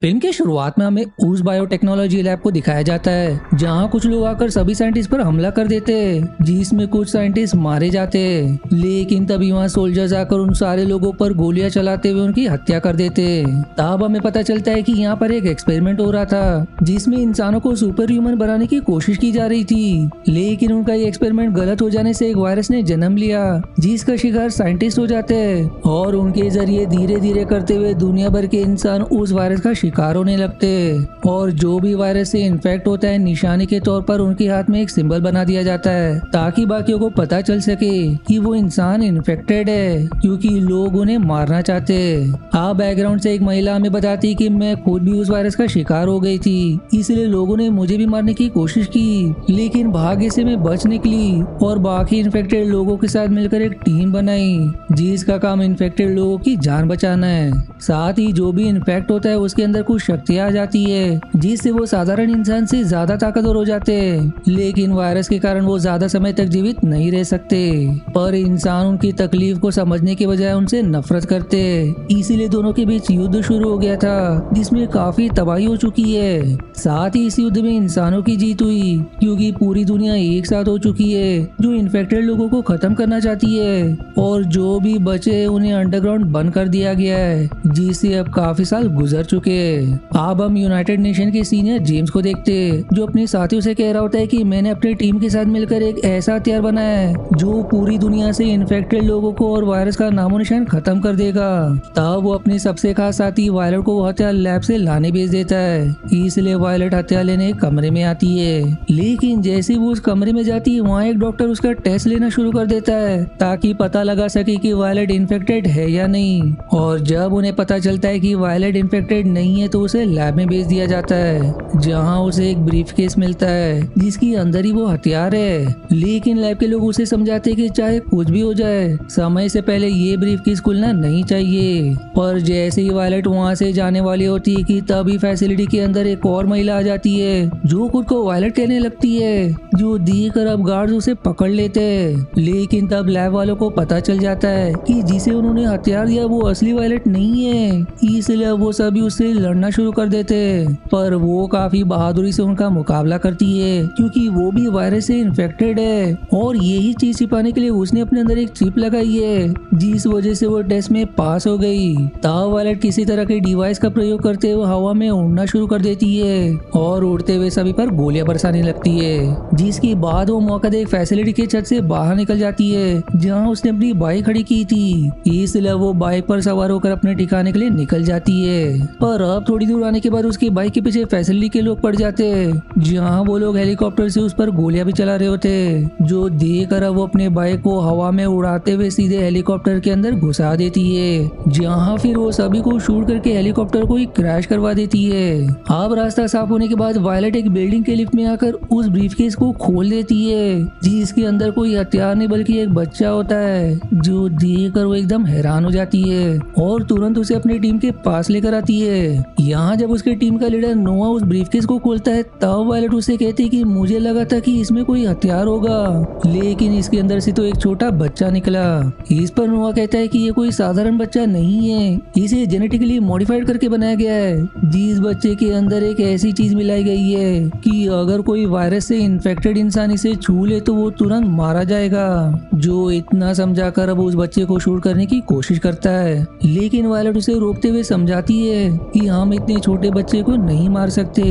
Film की शुरुआत में हमें उस बायोटेक्नोलॉजी लैब को दिखाया जाता है जहां कुछ लोग आकर सभी साइंटिस्ट पर हमला कर देते हैं, जिसमें कुछ साइंटिस्ट मारे जाते हैं। लेकिन तभी वहां सोल्जर्स आकर उन सारे लोगों पर गोलियां चलाते हुए उनकी हत्या कर देते हैं। तब हमें पता चलता है कि यहाँ पर एक एक्सपेरिमेंट हो रहा था जिसमें इंसानों को सुपर ह्यूमन बनाने की कोशिश की जा रही थी। लेकिन उनका ये एक्सपेरिमेंट गलत हो जाने से एक वायरस ने जन्म लिया जिसका शिकार साइंटिस्ट हो जाते हैं और उनके जरिए धीरे धीरे करते हुए दुनिया भर के इंसान उस वायरस का शिकार होने लगते हैं। और जो भी वायरस से इन्फेक्ट होता है, निशानी के तौर पर उनके हाथ में एक सिंबल बना दिया जाता है ताकि बाकियों को पता चल सके कि वो इंसान इन्फेक्टेड है, क्योंकि लोग उन्हें मारना चाहते हैं। आप बैकग्राउंड से एक महिला हमें बताती कि मैं खुद भी उस वायरस का शिकार हो गई थी, इसलिए लोगों ने मुझे भी मारने की कोशिश की, लेकिन भाग्य से मैं बच निकली और बाकी इन्फेक्टेड लोगों के साथ मिलकर एक टीम बनाई जिसका काम इन्फेक्टेड लोगों की जान बचाना है। साथ ही जो भी इन्फेक्ट होता है उसके अंदर कुछ शक्तियां आ जाती है जिससे वो साधारण इंसान से ज्यादा ताकतवर हो जाते हैं, लेकिन वायरस के कारण वो ज्यादा समय तक जीवित नहीं रह सकते। पर इंसान उनकी तकलीफ को समझने के बजाय उनसे नफरत करते, इसीलिए दोनों के बीच युद्ध शुरू हो गया था जिसमें काफी तबाही हो चुकी है। साथ ही इस युद्ध में इंसानों की जीत हुई क्योंकि पूरी दुनिया एक साथ हो चुकी है जो इन्फेक्टेड लोगों को खत्म करना चाहती है, और जो भी बचे उन्हें अंडरग्राउंड बंद कर दिया गया है जिससे अब काफी साल गुजर चुके हैं। अब हम यूनाइटेड नेशन के सीनियर जेम्स को देखते जो अपने साथियों से कह रहा होता है कि मैंने अपनी टीम के साथ मिलकर एक ऐसा हथियार बनाया है जो पूरी दुनिया से इन्फेक्टेड लोगों को और वायरस का नामो निशान खत्म कर देगा। तब वो अपने सबसे खास साथी वायलट को वो हथियार लैब से लाने भेज देता है, इसलिए वायलट हथियार लेने कमरे में आती है। लेकिन जैसे वो उस कमरे में जाती है वहाँ एक डॉक्टर उसका टेस्ट लेना शुरू कर देता है ताकि पता लगा सके कि वायलट इन्फेक्टेड है या नहीं। और जब उन्हें पता चलता है कि वायलट इन्फेक्टेड नहीं है तो उसे लैब में भेज दिया जाता है जहां उसे एक ब्रीफकेस मिलता है जिसके अंदर ही वो हथियार है। लेकिन लैब के लोग उसे समझाते कि चाहे कुछ भी हो जाए समय से पहले ये ब्रीफकेस खुलना नहीं चाहिए। पर जैसे ही वायलट वहां से जाने वाली होती है कि तभी फैसिलिटी के अंदर एक और महिला आ जाती है जो खुद को वायलट कहने लगती है, जो देखकर अब गार्ड्स उसे पकड़ लेते हैं। लेकिन तब लैब वालों को पता चल जाता है कि जिसे उन्होंने हथियार दिया वो असली वायलट नहीं है, इसलिए वो सभी उससे लड़ना शुरू कर देते हैं। पर वो काफी बहादुरी से उनका मुकाबला करती है क्योंकि वो भी वायरस से इन्फेक्टेड है, और यही चीज छिपाने के लिए उसने अपने अंदर एक चिप लगाई है जिस वजह से वो टेस्ट में पास हो गई। तब वायलट किसी तरह के डिवाइस का प्रयोग करते हुए हवा में उड़ना शुरू कर देती है और उड़ते हुए सभी पर गोलियां बरसाने लगती है, जिसके बाद वो मौका देख फैसिलिटी के छत से बाहर निकल जाती है जहाँ उसने अपनी बाइक खड़ी की थी। इसलिए वो बाइक पर सवार होकर अपने ठिकाने के लिए निकल जाती है। पर अब थोड़ी दूर आने के बाद उसकी बाइक के पीछे फैसिलिटी के लोग पड़ जाते हैं जहाँ वो लोग हेलीकॉप्टर से उस पर गोलियां भी चला रहे होते हैं, जो देखकर अब वो अपने बाइक को हवा में उड़ाते हुए सीधे हेलीकॉप्टर के अंदर घुसा देती है, जहाँ फिर वो सभी को शूट करके हेलीकॉप्टर को ही क्रैश करवा देती है। अब रास्ता साफ होने के बाद वायलट एक बिल्डिंग के लिफ्ट में आकर उस ब्रीफकेस को खोल देती है जिसके अंदर कोई हथियार नहीं बल्कि एक बच्चा होता है, जो देखकर वो एकदम हैरान हो जाती है और तुरंत उसे अपनी टीम के पास लेकर आती है। यहाँ जब उसके टीम का लीडर नोआ उस ब्रीफकेस को खोलता है तब वायलट उसे कहती है कि मुझे लगा था कि इसमें कोई हथियार होगा, लेकिन इसके अंदर से तो एक छोटा बच्चा निकला। इस पर नोआ कहता है कि ये कोई साधारण बच्चा नहीं है, इसे जेनेटिकली मॉडिफाइड करके बनाया गया है, जिस बच्चे के अंदर एक ऐसी चीज मिलाई गई है कि अगर कोई वायरस से इन्फेक्टेड इंसान इसे छू ले तो वो तुरंत मारा जाएगा। जो इतना समझाकर अब उस बच्चे को शूट करने की कोशिश करता है, लेकिन वायलट उसे रोकते हुए समझाती है कि हम इतने छोटे बच्चे को नहीं मार सकते।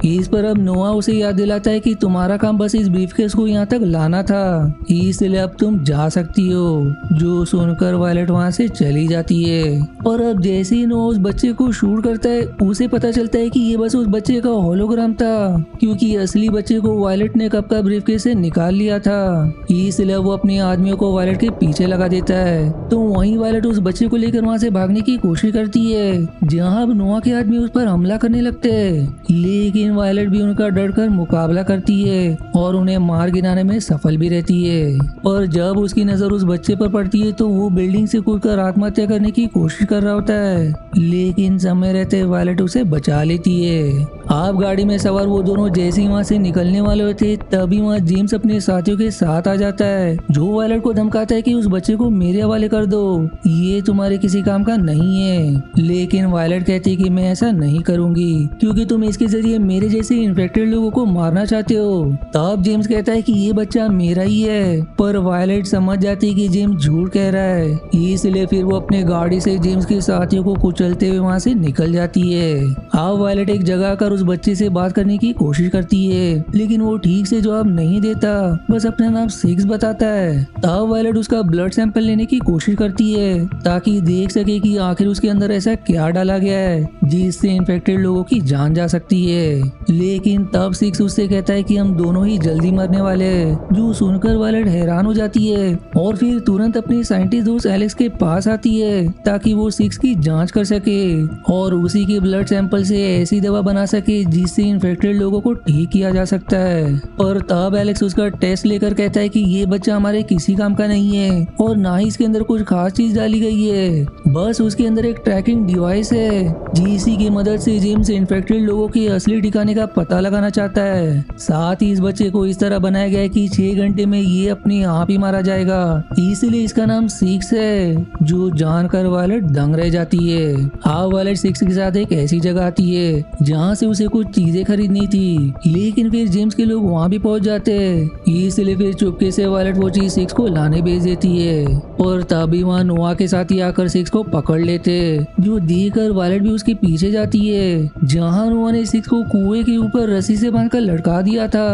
इस पर अब नोआ उसे याद दिलाता है कि तुम्हारा काम बस इस ब्रीफकेस को यहाँ तक लाना था, इसलिए अब तुम जा सकती हो। जो सुनकर वायलट वहाँ से चली जाती है। और अब जैसे ही नोआ उस बच्चे को शूट करता है उसे पता चलता है कि ये बस उस बच्चे का होलोग्राम था, क्योंकि असली बच्चे को वायलट ने कब का ब्रीफकेस से निकाल लिया था। इसलिए वो अपने आदमियों को वायलट के पीछे लगा देता है। तो वहीं वायलट उस बच्चे को लेकर वहाँ से भागने की कोशिश करती है, जहाँ अब नोआ के आदमी उस पर हमला करने लगते हैं, लेकिन वायलट भी उनका डर कर मुकाबला करती है और उन्हें मार गिराने में सफल भी रहती है। और जब उसकी नजर उस बच्चे पर पड़ती है तो वो बिल्डिंग से कूदकर आत्महत्या करने की कोशिश कर रहा होता है, लेकिन समय रहते वायलट उसे बचा लेती है। आप गाड़ी में सवार वो दोनों जैसे ही वहाँ से निकलने वाले होते तभी वहाँ जेम्स अपने साथियों के साथ आ जाता है, जो वायलट को धमकाता है कि उस बच्चे को मेरे हवाले कर दो, ये तुम्हारे किसी काम का नहीं है। लेकिन वायलट कहती है कि भी मैं ऐसा नहीं करूंगी क्योंकि तुम इसके जरिए मेरे जैसे इन्फेक्टेड लोगों को मारना चाहते हो। तब जेम्स कहता है कि ये बच्चा मेरा ही है, पर वायलेट समझ जाती है कि जेम्स झूठ कह रहा है, इसलिए फिर वो अपने गाड़ी से जेम्स के साथियों को कुचलते हुए वहाँ से निकल जाती है। अब वायलेट एक जगह आकर उस बच्चे से बात करने की कोशिश करती है, लेकिन वो ठीक से जवाब नहीं देता, बस अपना नाम सिक्स बताता है। तब वायलेट उसका ब्लड सैंपल लेने की कोशिश करती है ताकि देख सके कि आखिर उसके अंदर ऐसा क्या डाला गया है जिससे इन्फेक्टेड लोगों की जान जा सकती है। लेकिन तब सिक्स उससे कहता है कि हम दोनों ही जल्दी मरने वाले हैं, जो सुनकर वायलेट हैरान हो जाती है और फिर तुरंत अपनी साइंटिस्ट दोस्त एलेक्स के पास आती है ताकि वो सिक्स की जांच कर सके और उसी के ब्लड सैंपल से ऐसी दवा बना सके जिससे इन्फेक्टेड लोगों को ठीक किया जा सकता है। पर तब एलेक्स उसका टेस्ट लेकर कहता है कि ये बच्चा हमारे किसी काम का नहीं है और ना ही इसके अंदर कुछ खास चीज डाली गई है, बस उसके अंदर एक ट्रैकिंग डिवाइस है जिसकी की मदद से जेम्स इन्फेक्टेड लोगों के असली ठिकाने का पता लगाना चाहता है। साथ ही इस बच्चे को इस तरह बनाया गया है कि 6 घंटे में ये अपने आप ही मारा जाएगा, इसलिए इसका नाम सिक्स है, जो जानकर वायलेट दंग रह जाती है। अब वायलेट सिक्स के साथ एक ऐसी जगह आती है जहाँ से उसे कुछ चीजें खरीदनी थी, लेकिन फिर जेम्स के लोग वहाँ भी पहुँच जाते हैं, इसलिए फिर चुपके से वायलेट वो चीज सिक्स को लाने भेज देती है और तभी वहाँ नोआ के साथ ही आकर सिक्स को पकड़ लेते, जो देखकर वायलेट भी उसके पीछे जाती है, जहाँ नोआ ने सिक्स को कुएं के ऊपर रस्सी से बांधकर लटका दिया था।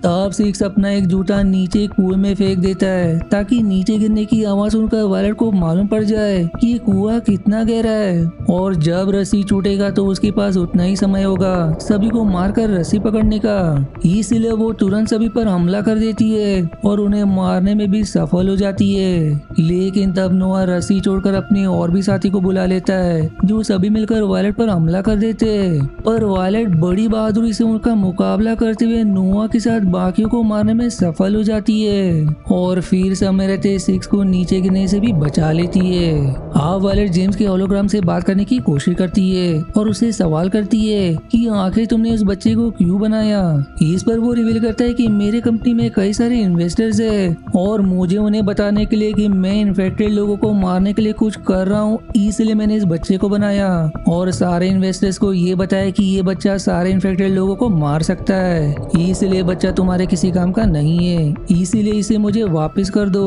तब सिक्स अपना एक जूता नीचे कुएं में फेंक देता है ताकि नीचे गिरने की आवाज सुनकर वायलेट को मालूम पड़ जाए कि ये कुआं कितना गहरा है और जब रस्सी छूटेगा तो उसके पास उतना ही समय होगा सभी को मारकर रस्सी पकड़ने का, इसलिए वो तुरंत सभी पर हमला कर देती है और उन्हें मारने में भी सफल हो जाती है। लेकिन तब नोआ रस्सी छोड़कर अपने और भी साथी को बुला लेता है, जो सभी मिलकर वायलेट पर हमला कर देते हैं, पर वायलेट बड़ी बहादुरी से उनका मुकाबला करते हुए नोआ के साथ बाकियों को मारने में सफल हो जाती है और फिर समय रहते सिक्स को नीचे गिरने से भी बचा लेती है। अब वायलेट जेम्स के होलोग्राम से बात करने की कोशिश करती है और उसे सवाल करती है कि आखिर तुमने उस बच्चे को क्यों बनाया। इस पर वो रिवील करता है कि मेरे कंपनी में कई सारे इन्वेस्टर्स है और मुझे उन्हें बताने के लिए कि मैं इन्फेक्टेड लोगों को मारने के लिए कुछ कर रहा हूँ, इसलिए मैंने इस बच्चे को बनाया और सारे इन्वेस्टर्स को ये बताया कि ये बच्चा सारे इन्फेक्टेड लोगों को मार सकता है, इसलिए बच्चा तुम्हारे किसी काम का नहीं है, इसीलिए इसे मुझे वापस कर दो।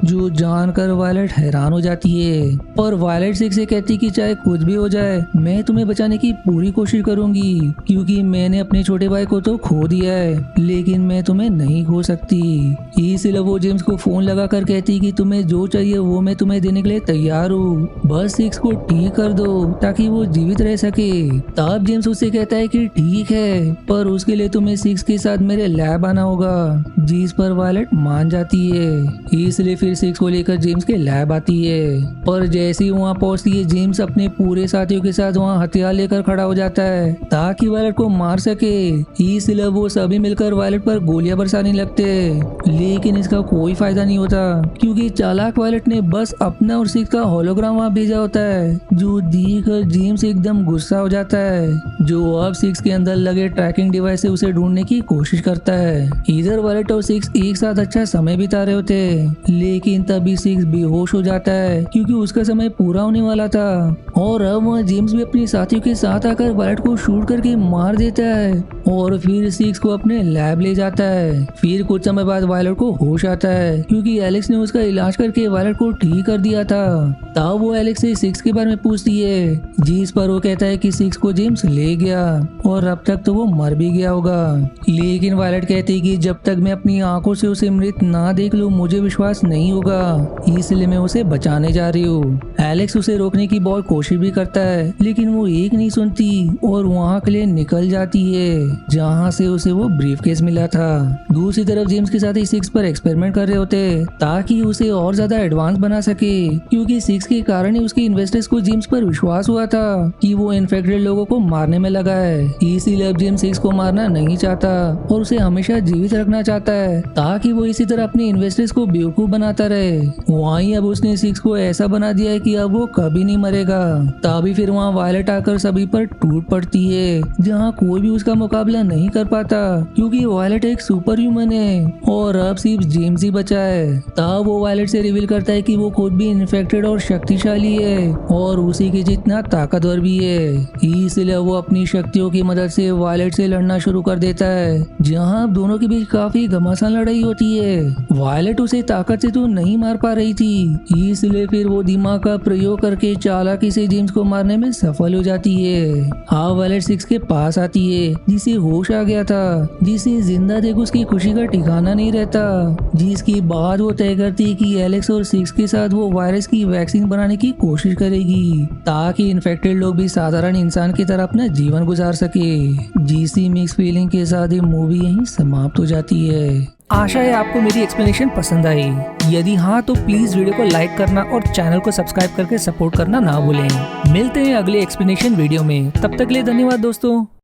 जो जानकर वायलेट हैरान हो जाती है और वायलेट सिक्स से कहती कि चाहे कुछ भी हो जाए मैं तुम्हें बचाने की पूरी कोशिश करूंगी, क्योंकि मैंने अपने छोटे भाई को तो खो दिया है लेकिन मैं तुम्हें नहीं खो सकती। इसलिए वो जेम्स को फोन लगाकर कहती कि तुम्हें जो चाहिए वो मैं तुम्हें देने के लिए तैयार हूँ, बस सिक्स को ठीक कर दो ताकि वो जीवित रह सके। तब जेम्स उससे कहता है कि ठीक है, पर उसके लिए तुम्हें सिक्स के साथ मेरे लैब आना होगा, जिस पर वायलेट मान जाती है। इसलिए फिर सिक्स को लेकर जेम्स के लैब आती है, पर जैसे ही वहाँ पहुँचती है जेम्स अपने पूरे साथियों के साथ वहाँ हथियार लेकर खड़ा हो जाता है ताकि वायलेट को मार सके। इसलिए वो सभी मिलकर वायलेट पर गोलियां बरसाने लगते, लेकिन इसका कोई फायदा नहीं होता क्योंकि चालाक वायलेट ने बस अपना और सिक्स का होलोग्राम वहाँ भेजा होता है, जो देखकर जेम्स एकदम गुस्सा हो जाता है, जो अब सिक्स के अंदर लगे ट्रैकिंग डिवाइस से उसे ढूंढने की कोशिश करता है। इधर वायलेट और सिक्स एक साथ अच्छा समय बिता रहे होते, लेकिन तभी सिक्स बेहोश हो जाता है क्योंकि उसका समय पूरा होने वाला था और अब वहाँ जेम्स भी अपने साथियों के साथ आकर वायलेट को शूट करके मार देता है और फिर सिक्स को अपने लैब ले जाता है। फिर कुछ समय बाद वायलेट को होश आता है क्योंकि एलेक्स ने उसका इलाज करके वायलेट को ठीक कर दिया था। तब वो एलेक्स से सिक्स के बारे में पूछती है, जिस पर वो कहता है कि सिक्स को जेम्स ले गया और अब तक तो वो मर भी गया होगा, लेकिन वायलेट कहती है कि जब तक मैं अपनी आंखों से उसे मृत ना देख लूं मुझे विश्वास नहीं होगा, इसलिए मैं उसे बचाने जा रही हूँ। एलेक्स उसे रोकने की बहुत कोशिश भी करता है लेकिन वो एक नहीं सुनती और वहाँ के लिए निकल जाती है जहाँ से उसे वो ब्रीफकेस मिला था। दूसरी तरफ जेम्स के साथ ही सिक्स पर एक्सपेरिमेंट कर रहे होते ताकि उसे और ज्यादा एडवांस बना सके, क्योंकि सिक्स के कारण ही उसके इन्वेस्टर्स को जेम्स पर विश्वास हुआ था कि वो इन्फेक्टेड लोगों को मारने में लगा है। इसीलिए अब जेम्स सिक्स को मारना नहीं चाहता और उसे हमेशा जीवित रखना चाहता है ताकि वो इसी तरह अपने इन्वेस्टर्स को बेवकूफ बनाता रहे। वहीं अब उसने सिक्स को ऐसा बना दिया है कि अब वो कभी नहीं मरेगा। तभी फिर वहाँ वायलेट आकर सभी पर टूट पड़ती है, जहाँ कोई भी उसका मुकाबला नहीं कर पाता क्योंकि वायलेट एक सुपर ह्यूमन है और अब सिर्फ जेम्स ही बचा है। तब वो वायलेट से रिवील करता है कि वो खुद भी इन्फेक्टेड और शक्तिशाली है और उसी के जितना ताकतवर भी है। इसलिए वो अपनी शक्तियों की मदद से वायलेट से लड़ना शुरू कर देता है, जहाँ अब दोनों के बीच काफी घमासान लड़ाई होती है। वायलेट उसे ताकत से तो नहीं मार पा रही थी, इसलिए फिर वो दिमाग का प्रयोग करके चालाकी से जेम्स को मारने में सफल हो जाती है। हाँ, वायलेट 6 के पास आती है, जिसे होश आ गया था, जिसे जिंदा देख उसकी खुशी का ठिकाना नहीं रहता। जिसकी बाद वो तय करती है कि एलेक्स और 6 के साथ वो वायरस की वैक्सीन बनाने की कोशिश करेगी, ताकि इन्फेक्टेड लोग भी साधारण इंसान की तरह अपना जीवन गुजार सके। जीसी मिक्स फीलिंग के साथ ये मूवी यहीं समाप्त हो जाती है। आशा है आपको मेरी एक्सप्लेनेशन पसंद आई। यदि हाँ तो प्लीज वीडियो को लाइक करना और चैनल को सब्सक्राइब करके सपोर्ट करना ना भूलें। मिलते हैं अगले एक्सप्लेनेशन वीडियो में, तब तक के लिए धन्यवाद दोस्तों।